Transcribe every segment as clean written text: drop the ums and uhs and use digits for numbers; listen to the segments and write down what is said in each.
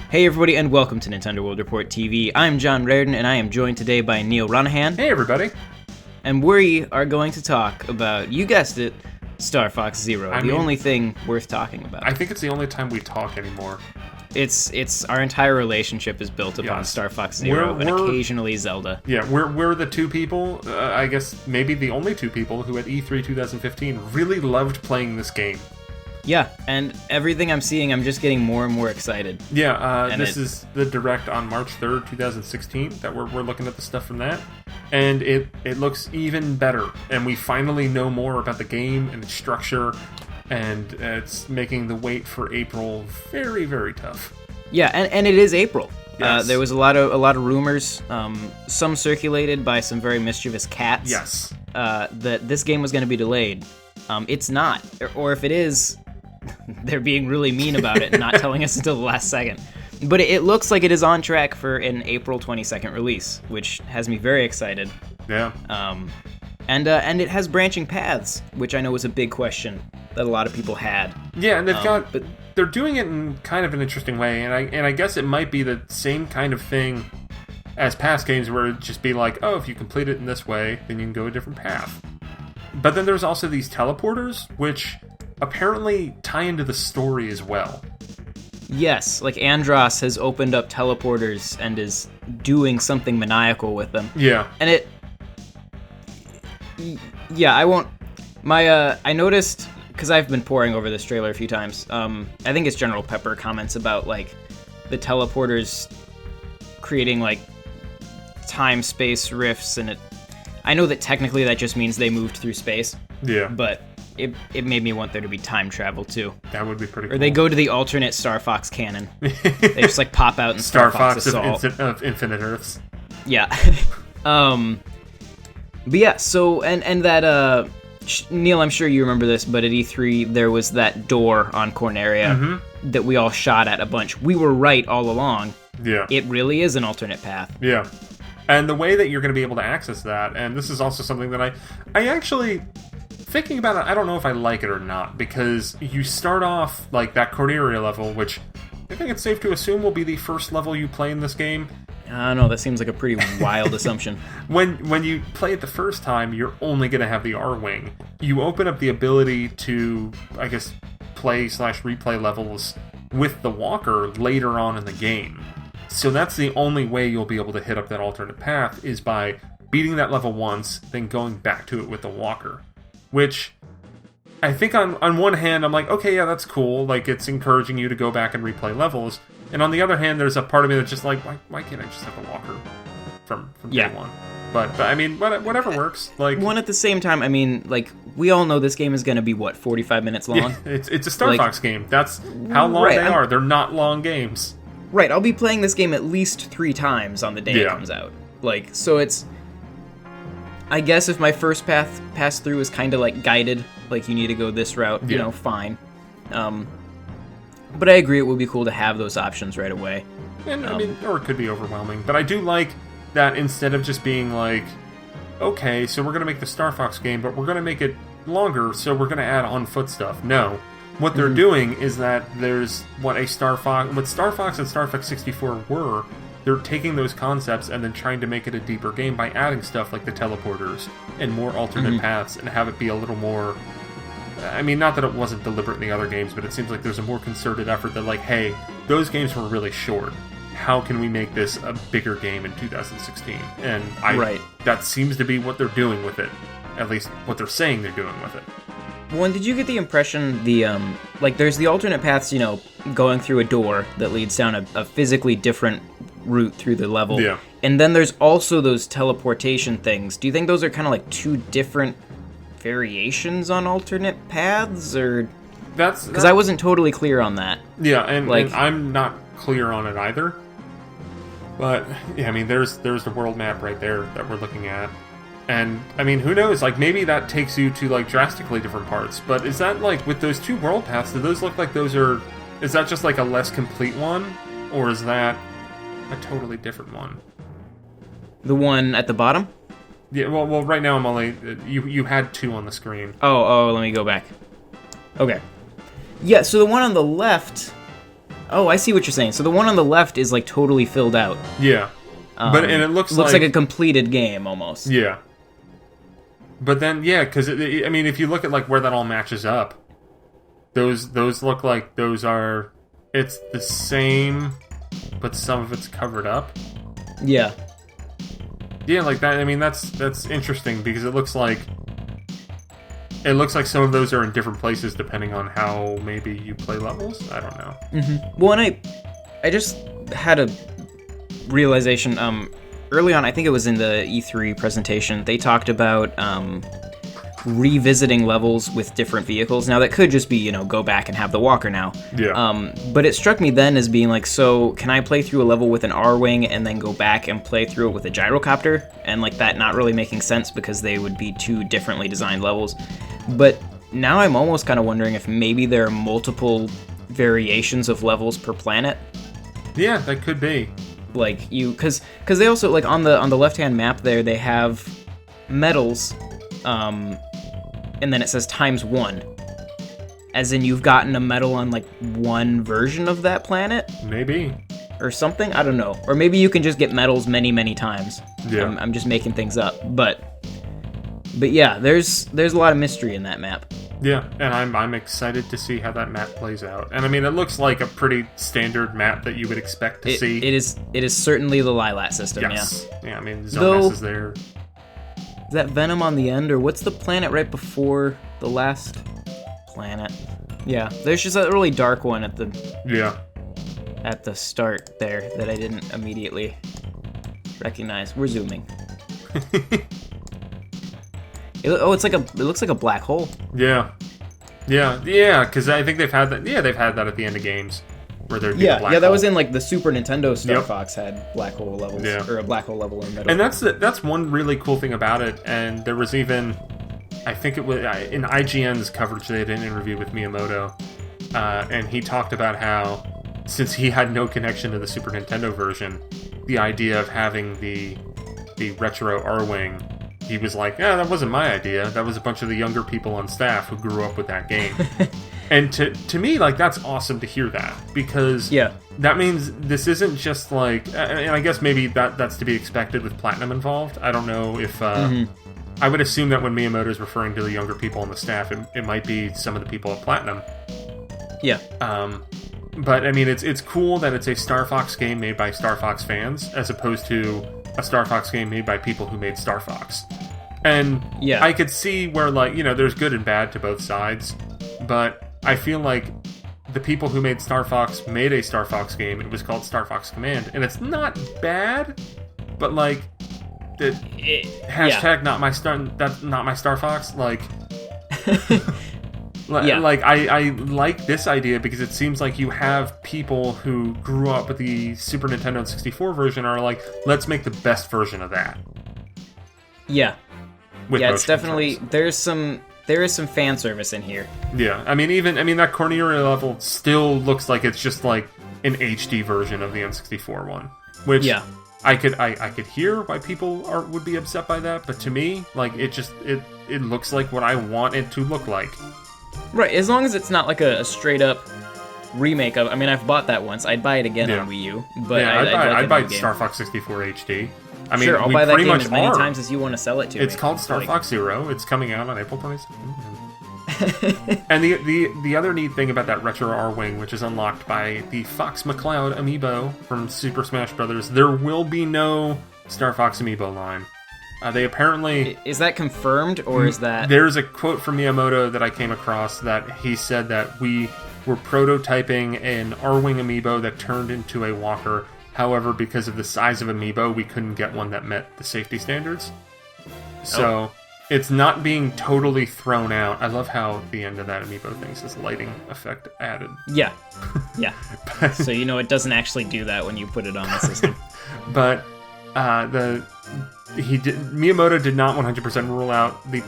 Hey everybody, and welcome to Nintendo World Report TV. I'm John Reardon, and I am joined today by Neal Runnahan. Hey everybody. And we are going to talk about, you guessed it, Star Fox Zero, the only thing worth talking about. I think it's the only time we talk anymore. It's our entire relationship is built upon Star Fox Zero and occasionally Zelda. Yeah, we're the two people, I guess maybe the only two people who at E3 2015 really loved playing this game. Yeah, and everything I'm seeing, I'm just getting more and more excited. Yeah, this is the Direct on March 3rd, 2016, that we're looking at the stuff from that. And it looks even better. And we finally know more about the game and its structure, and it's making the wait for April very, very tough. Yeah, and it is April. Yes. There was a lot of rumors, some circulated by some very mischievous cats. Yes. That this game was going to be delayed. It's not, or if it is, they're being really mean about it and not telling us until the last second. But it looks like it is on track for an April 22nd release, which has me very excited. Yeah. And it has branching paths, which I know was a big question that a lot of people had. Yeah, and they're doing it in kind of an interesting way, and I guess it might be the same kind of thing as past games, where it'd just be like, oh, if you complete it in this way, then you can go a different path. But then there's also these teleporters, which apparently tie into the story as well. Yes, like Andros has opened up teleporters and is doing something maniacal with them. Yeah. And I noticed, because I've been poring over this trailer a few times, I think it's General Pepper comments about, like, the teleporters creating, like, time-space rifts, and I know that technically that just means they moved through space. Yeah. But it made me want there to be time travel, too. That would be pretty cool. Or they go to the alternate Star Fox canon. They just, like, pop out in Star Fox Assault. of Infinite Earths. Yeah. But yeah, so, and that, Neal, I'm sure you remember this, but at E3, there was that door on Corneria that we all shot at a bunch. We were right all along. Yeah. It really is an alternate path. Yeah. And the way that you're going to be able to access that, and this is also something that I actually, thinking about it, I don't know if I like it or not, because you start off, like, that Corneria level, which I think it's safe to assume will be the first level you play in this game. I don't know, that seems like a pretty wild assumption. When you play it the first time, you're only going to have the R-Wing. You open up the ability to, I guess, play/replay levels with the Walker later on in the game. So that's the only way you'll be able to hit up that alternate path, is by beating that level once, then going back to it with the Walker. Which, I think on one hand, I'm like, okay, yeah, that's cool. Like, it's encouraging you to go back and replay levels. And on the other hand, there's a part of me that's just like, why can't I just have a Walker from day one? But I mean, whatever works. Like, one at the same time, I mean, like, we all know this game is going to be, 45 minutes long? Yeah, it's a Star Fox game. That's how long they are. They're not long games. Right, I'll be playing this game at least 3 times on the day it comes out. Like, so it's, I guess if my first pass through is kind of like guided, like you need to go this route, you know, fine. But I agree it would be cool to have those options right away. And I mean, or it could be overwhelming. But I do like that instead of just being like, okay, so we're going to make the Star Fox game, but we're going to make it longer, so we're going to add on-foot stuff. No. What they're doing is that there's what Star Fox and Star Fox 64 were. They're taking those concepts and then trying to make it a deeper game by adding stuff like the teleporters and more alternate paths, and have it be a little more... I mean, not that it wasn't deliberate in the other games, but it seems like there's a more concerted effort that, like, hey, those games were really short. How can we make this a bigger game in 2016? And that seems to be what they're doing with it. At least what they're saying they're doing with it. Well, and did you get the impression there's the alternate paths, going through a door that leads down a physically different route through the level. Yeah. And then there's also those teleportation things. Do you think those are kind of like 2 different variations on alternate paths, or? Because I wasn't totally clear on that. Yeah, and I'm not clear on it either. But yeah, I mean, there's the world map right there that we're looking at. And, I mean, who knows, like, maybe that takes you to, like, drastically different parts. But is that, like, with those 2 world paths, do those look like those are... Is that just, like, a less complete one? Or is that a totally different one? The one at the bottom? Yeah, well, right now I'm only... You had 2 on the screen. Oh, let me go back. Okay. Yeah, so the one on the left... Oh, I see what you're saying. So the one on the left is, like, totally filled out. Yeah. And it looks like a completed game, almost. Yeah. But then, yeah, because, I mean, if you look at, like, where that all matches up, those look like those are... It's the same, but some of it's covered up. Yeah. Yeah, like that. I mean, that's interesting because it looks like some of those are in different places depending on how maybe you play levels. I don't know. Mm-hmm. Well, and I just had a realization. Early on, I think it was in the E3 presentation, they talked about revisiting levels with different vehicles. Now, that could just be, go back and have the walker now. Yeah. But it struck me then as being like, so can I play through a level with an R-Wing and then go back and play through it with a gyrocopter? And like that not really making sense because they would be 2 differently designed levels. But now I'm almost kind of wondering if maybe there are multiple variations of levels per planet. Yeah, that could be. Like because they also, like, on the left-hand map there, they have medals, and then it says ×1, as in you've gotten a medal on, like, one version of that planet? Maybe. Or something? I don't know. Or maybe you can just get medals many, many times. Yeah. I'm just making things up. But yeah, there's a lot of mystery in that map. Yeah, and I'm excited to see how that map plays out. And I mean, it looks like a pretty standard map that you would expect to see. It is certainly the Lilat system, yes. Yeah. I mean, Zone S is there. Is that Venom on the end, or what's the planet right before the last planet? Yeah, there's just a really dark one at the start there that I didn't immediately recognize. We're zooming. It looks like a black hole. Yeah, because I think they've had that. Yeah, they've had that at the end of games where there'd be a black hole. That was in like the Super Nintendo Star Fox had black hole levels, or a black hole level in the middle. And that's one really cool thing about it. And there was even, I think it was in IGN's coverage, they did an interview with Miyamoto, and he talked about how, since he had no connection to the Super Nintendo version, the idea of having the retro R-Wing, he was like, yeah, that wasn't my idea. That was a bunch of the younger people on staff who grew up with that game. And to me, like, that's awesome to hear that, because that means this isn't just like, and I guess maybe that's to be expected with Platinum involved. I don't know if, I would assume that when Miyamoto's referring to the younger people on the staff, it might be some of the people at Platinum. Yeah. But I mean, it's cool that it's a Star Fox game made by Star Fox fans, as opposed to a Star Fox game made by people who made Star Fox. And I could see where, like, there's good and bad to both sides, but I feel like the people who made Star Fox made a Star Fox game. It was called Star Fox Command, and it's not bad, but like the hashtag not my Star Fox. Like, like I like this idea because it seems like you have people who grew up with the Super Nintendo 64 version are like, let's make the best version of that. Yeah. It's definitely there is some fan service in here. Yeah, I mean that Corneria level still looks like it's just like an HD version of the N64 one, which I could hear why people would be upset by that, but to me, like, it looks like what I want it to look like. Right, as long as it's not like a straight up remake of. I mean, I've bought that once. I'd buy it again on Wii U, but I'd buy Star Fox 64 HD. I mean, I'll buy that game as many times as you want to sell it to me. It's called Star Fox Zero. It's coming out on April 22nd. And the other neat thing about that retro R-Wing, which is unlocked by the Fox McCloud amiibo from Super Smash Bros., there will be no Star Fox amiibo line. They apparently... Is that confirmed, or is that... There's a quote from Miyamoto that I came across that he said that we were prototyping an R-Wing amiibo that turned into a walker. However, because of the size of amiibo, we couldn't get one that met the safety standards. So, it's not being totally thrown out. I love how the end of that amiibo thing says lighting effect added. Yeah. So it doesn't actually do that when you put it on the system. But Miyamoto did not 100% rule out the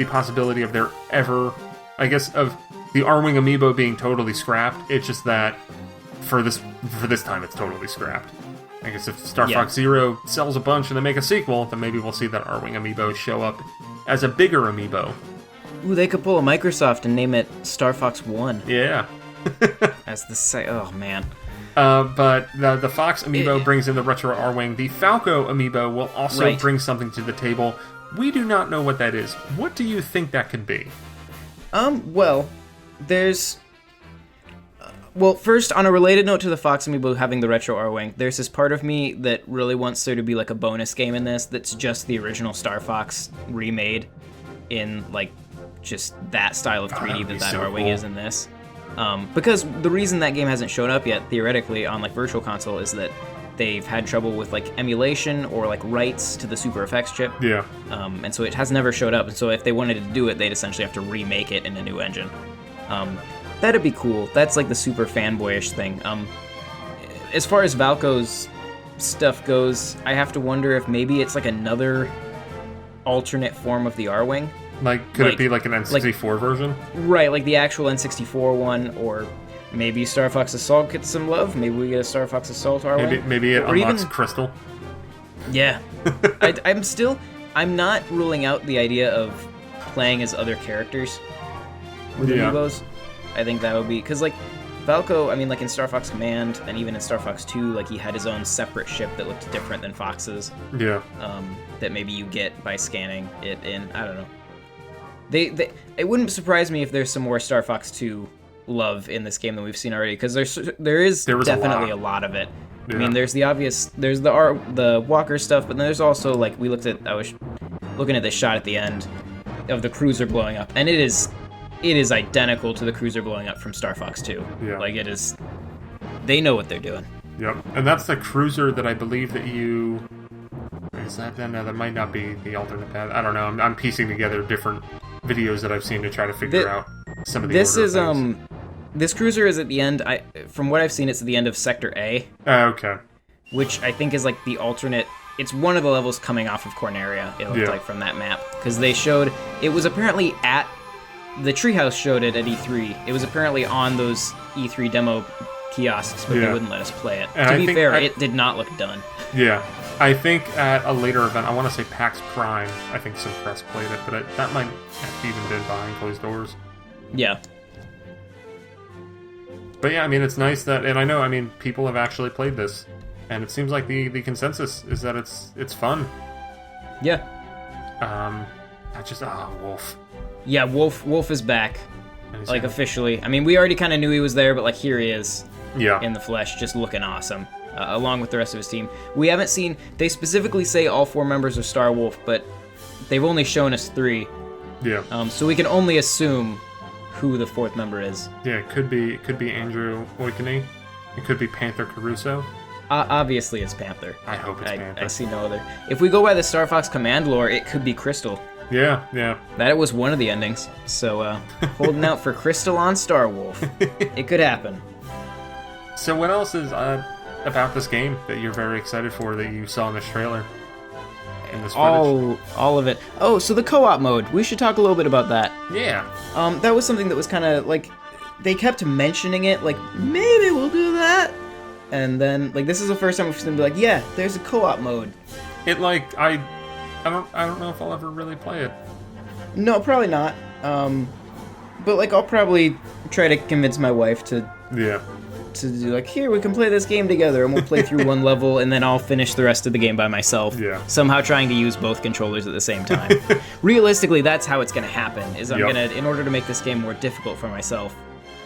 possibility of there ever, I guess, of the R-Wing amiibo being totally scrapped. It's just that for this time, it's totally scrapped. I guess if Star Fox Zero sells a bunch and they make a sequel, then maybe we'll see that Arwing amiibo show up as a bigger amiibo. Ooh, they could pull a Microsoft and name it Star Fox 1. Yeah. As the oh man. But the Fox amiibo brings in the retro Arwing. The Falco amiibo will also bring something to the table. We do not know what that is. What do you think that could be? Well, there's... Well, first, on a related note to the Fox amiibo having the retro Arwing, there's this part of me that really wants there to be like a bonus game in this that's just the original Star Fox remade in like just that style of 3D that so Arwing is in this. Because the reason that game hasn't shown up yet, theoretically, on like Virtual Console is that they've had trouble with like emulation or like rights to the Super FX chip. Yeah. And so it has never showed up. And so if they wanted to do it, they'd essentially have to remake it in a new engine. That'd be cool. That's like the super fanboyish thing. As far as Valco's stuff goes, I have to wonder if maybe it's like another alternate form of the Arwing. Like, could it be like an N64 version? Right, like the actual N64 one, or maybe Star Fox Assault gets some love. Maybe we get a Star Fox Assault Arwing. Maybe it unlocks Crystal. Yeah. I'm not ruling out the idea of playing as other characters with amiibos. I think that would be... Because, like, Valco, I mean, like in Star Fox Command, and even in Star Fox 2, like, he had his own separate ship that looked different than Fox's. Yeah. That maybe you get by scanning it in. I don't know. It wouldn't surprise me if there's some more Star Fox 2 love in this game than we've seen already, because there is definitely a lot of it. Yeah. I mean, there's the obvious... There's the Walker stuff, but then there's also, like, I was looking at this shot at the end of the cruiser blowing up, and it is identical to the cruiser blowing up from Star Fox 2. Yeah. Like, it is... They know what they're doing. Yep. And that's the cruiser that I believe that you... Is that... No, that might not be the alternate path. I don't know. I'm piecing together different videos that I've seen to try to figure out some of the This is, things. This cruiser is at the end... From what I've seen, it's at the end of Sector A. Okay. Which I think is, like, the alternate... It's one of the levels coming off of Corneria, it looked like, from that map. Because they showed... It was apparently at... The Treehouse showed it at E3. It was apparently on those E3 demo kiosks, but they wouldn't let us play it. And to be fair, it did not look done. Yeah. I think at a later event, I want to say PAX Prime, I think some press played it, but that might have even been behind closed doors. Yeah. But yeah, I mean, it's nice that... And I know, I mean, people have actually played this. And it seems like the consensus is that it's fun. Yeah. Wolf. Yeah, Wolf is back. Like, officially. I mean, we already kind of knew he was there, but, like, here he is. Yeah. In the flesh, just looking awesome. Along with the rest of his team. We haven't seen... They specifically say all 4 members are Star Wolf, but they've only shown us 3. Yeah. So we can only assume who the 4th member is. Yeah, it could be Andrew Oikane. It could be Panther Caruso. Obviously, it's Panther. I hope it's Panther. I see no other. If we go by the Star Fox Command lore, it could be Crystal. Yeah. That was one of the endings. So, holding out for Crystal on Star Wolf. It could happen. So what else is about this game that you're very excited for that you saw in this trailer? In this footage? All of it. Oh, so the co-op mode. We should talk a little bit about that. Yeah. That was something that was kind of, like... They kept mentioning it, like, maybe we'll do that. And then, like, this is the first time we've seen them be like, yeah, there's a co-op mode. It, like, I don't know if I'll ever really play it. No, probably not. But, like, I'll probably try to convince my wife to do, like, here, we can play this game together, and we'll play through one level, and then I'll finish the rest of the game by myself. Yeah. Somehow trying to use both controllers at the same time. Realistically, that's how it's going to happen, is I'm going to, in order to make this game more difficult for myself,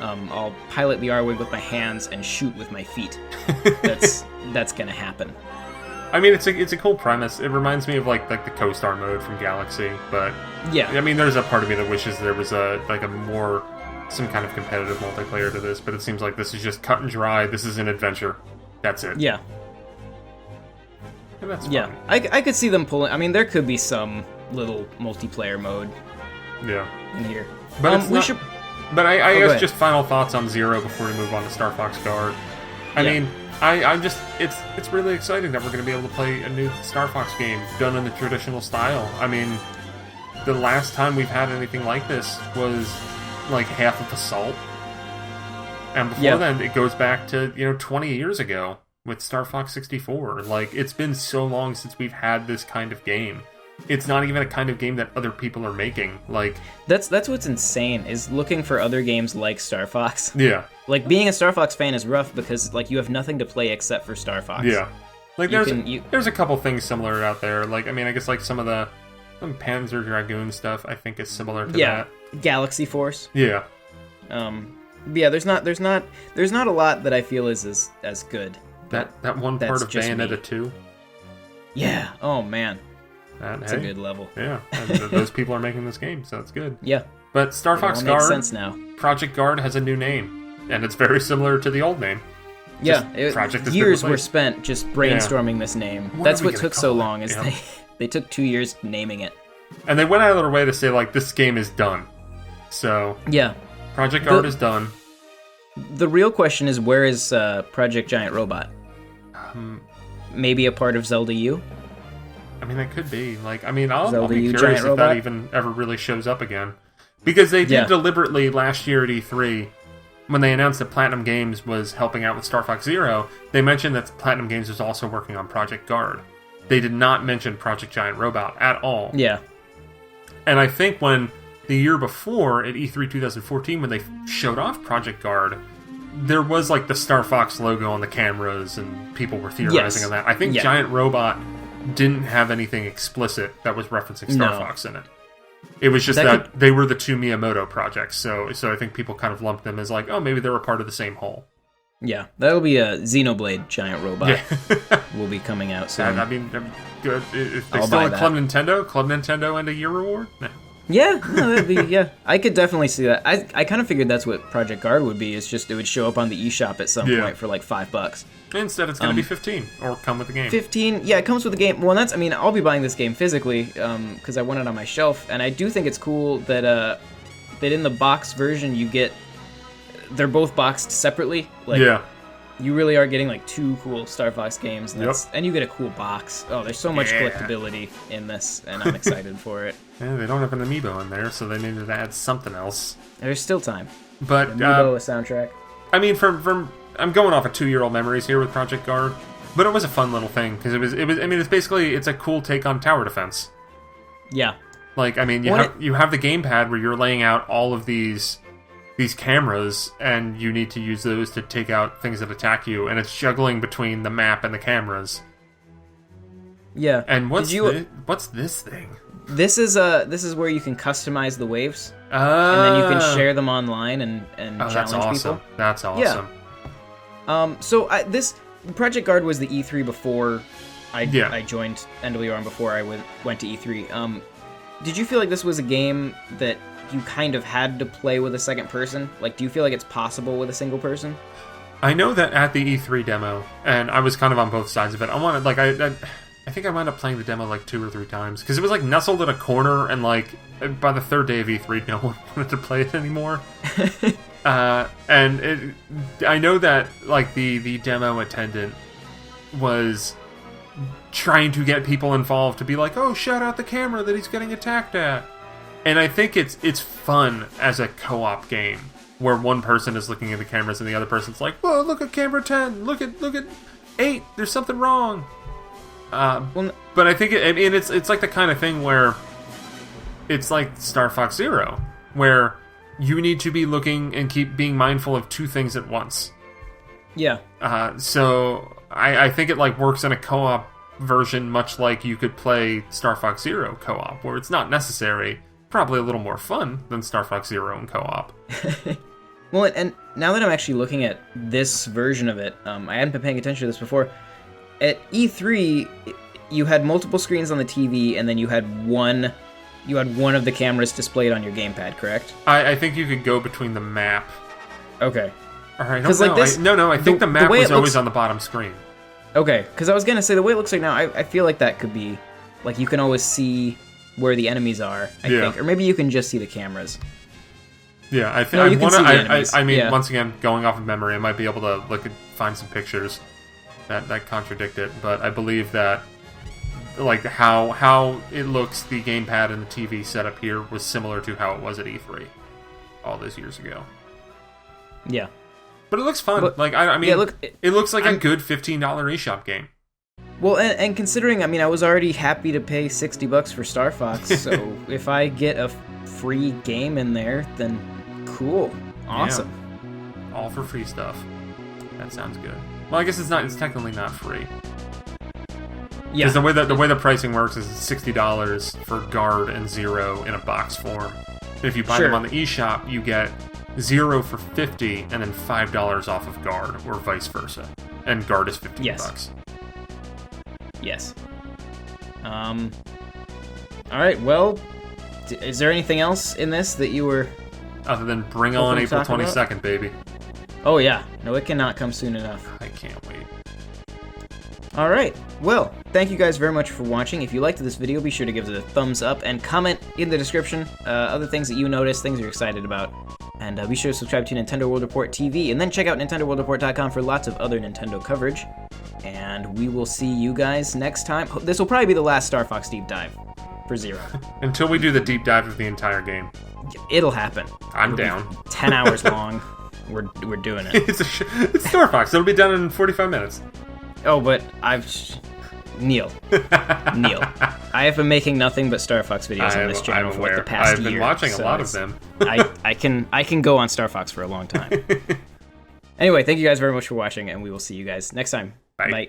I'll pilot the Arwing with my hands and shoot with my feet. That's going to happen. I mean, it's a cool premise. It reminds me of like the Co-Star mode from Galaxy, but yeah. I mean, there's a part of me that wishes there was some kind of competitive multiplayer to this, but it seems like this is just cut and dry. This is an adventure. That's it. Yeah. And that's fun. Yeah. I could see them pulling. I mean, there could be some little multiplayer mode. Yeah. In here, but we should. But I guess just final thoughts on Zero before we move on to Star Fox Guard. I mean, I'm just it's really exciting that we're going to be able to play a new Star Fox game done in the traditional style. I mean, the last time we've had anything like this was like half of Assault, and before then it goes back to 20 years ago. with Star Fox 64. Like, it's been so long since we've had this kind of game. It's not even a kind of game that other people are making. Like, that's what's insane, is looking for other games like Star Fox. Yeah. Like, being a Star Fox fan is rough because, like, you have nothing to play except for Star Fox. Yeah. Like, there's a couple things similar out there. Like, I mean, I guess, like, some Panzer Dragoon stuff, I think, is similar to that. Yeah. Galaxy Force. Yeah. Yeah, there's not a lot that I feel is as good. That one part of Bayonetta 2. Yeah. Oh man. That's a good level. Yeah. And those people are making this game, so it's good. Yeah. But Star Fox Guard, makes sense now. Project Guard has a new name, and it's very similar to the old name. Yeah. Years were spent just brainstorming this name. That's what took so long. Is they took 2 years naming it. And they went out of their way to say, like, this game is done. So yeah. Project Guard is done. The real question is, where is Project Giant Robot? Maybe a part of Zelda U? I mean, that could be. Like, I mean, I'll be Giant curious if Robot? that even ever really shows up again. Because they did deliberately last year at E3, when they announced that Platinum Games was helping out with Star Fox Zero, they mentioned that Platinum Games was also working on Project Guard. They did not mention Project Giant Robot at all. Yeah. And I think when the year before, at E3 2014, when they showed off Project Guard, there was, like, the Star Fox logo on the cameras, and people were theorizing on that. I think Giant Robot didn't have anything explicit that was referencing Star Fox in it. It was just that they were the two Miyamoto projects, so I think people kind of lumped them as, like, oh, maybe they were part of the same whole. Yeah, that'll be a Xenoblade Giant Robot. Will be coming out soon. I mean, good. If they still have Club Nintendo and a year reward? Nah. Yeah, no, that'd be, I could definitely see that. I kind of figured that's what Project Guard would be. It's just it would show up on the eShop at some point for like $5. Instead, it's going to be 15, or come with the game. 15, yeah, it comes with the game. Well, I'll be buying this game physically because I want it on my shelf, and I do think it's cool that that in the box version you get, they're both boxed separately. Like, you really are getting like two cool Star Fox games, and, and you get a cool box. Oh, there's so much collectability in this, and I'm excited for it. Yeah, they don't have an amiibo in there, so they needed to add something else. There's still time. But amiibo, a soundtrack. I mean, from I'm going off of 2-year-old memories here with Project Guard, but it was a fun little thing because it was. I mean, it's a cool take on tower defense. Yeah. Like, I mean, you have the gamepad where you're laying out all of these cameras, and you need to use those to take out things that attack you, and it's juggling between the map and the cameras. Yeah. And what's this thing? This is where you can customize the waves, and then you can share them online and challenge people. That's awesome. Yeah. So this Project Guard was the E3 before I joined NWR and before I went to E3. Did you feel like this was a game that you kind of had to play with a second person? Like, do you feel like it's possible with a single person? I know that at the E3 demo, and I was kind of on both sides of it. I think I wound up playing the demo like 2 or 3 times because it was like nestled in a corner, and like by the 3rd day of E3, no one wanted to play it anymore. I know that like the demo attendant was trying to get people involved to be like, oh, shout out the camera that he's getting attacked at. And I think it's fun as a co-op game where one person is looking at the cameras and the other person's like, whoa, look at camera 10, look at 8, there's something wrong. But I think it's like the kind of thing where it's like Star Fox Zero, where you need to be looking and keep being mindful of 2 things at once. Yeah. So I think it like works in a co-op version, much like you could play Star Fox Zero co-op, where it's not necessary. Probably a little more fun than Star Fox Zero in co-op. Well, and now that I'm actually looking at this version of it, I hadn't been paying attention to this before. At E3, you had multiple screens on the TV, and then you had one of the cameras displayed on your gamepad, correct? I think you could go between the map. Okay. All right. I think the map was always on the bottom screen. Okay, because I was gonna say the way it looks like now, I feel like that could be, like, you can always see where the enemies are. I think, or maybe you can just see the cameras. Yeah, I think once again, going off of memory, I might be able to find some pictures that contradict it, but I believe that like how it looks, the gamepad and the TV setup here was similar to how it was at E3 all those years ago. Yeah. But it looks fun. But, like I mean, yeah, look, it looks like a good $15 eShop game. Well, and considering, I mean, I was already happy to pay $60 for Star Fox, so if I get a free game in there, then cool, awesome. Yeah. All for free stuff. That sounds good. Well, I guess it's technically not free. Yeah. Because the way the pricing works is $60 for Guard and Zero in a box form. And if you buy them on the eShop, you get Zero for $50 and then $5 off of Guard, or vice versa. And Guard is $15. Yes. All right. Well, is there anything else in this that you were? Other than bring on April 22nd, baby. Oh yeah. No, it cannot come soon enough. I can't wait. All right. Well, thank you guys very much for watching. If you liked this video, be sure to give it a thumbs up and comment in the description other things that you noticed, things you're excited about. And be sure to subscribe to Nintendo World Report TV, and then check out NintendoWorldReport.com for lots of other Nintendo coverage. And we will see you guys next time. This will probably be the last Star Fox deep dive for Zero. Until we do the deep dive of the entire game. It'll happen. I'm down. 10 hours long. We're doing it. It's Star Fox. It'll be done in 45 minutes. Oh, but Neal, I have been making nothing but Star Fox videos on this channel for the past year. I've been watching a lot of them. I can go on Star Fox for a long time. Anyway, thank you guys very much for watching, and we will see you guys next time. Bye. Bye.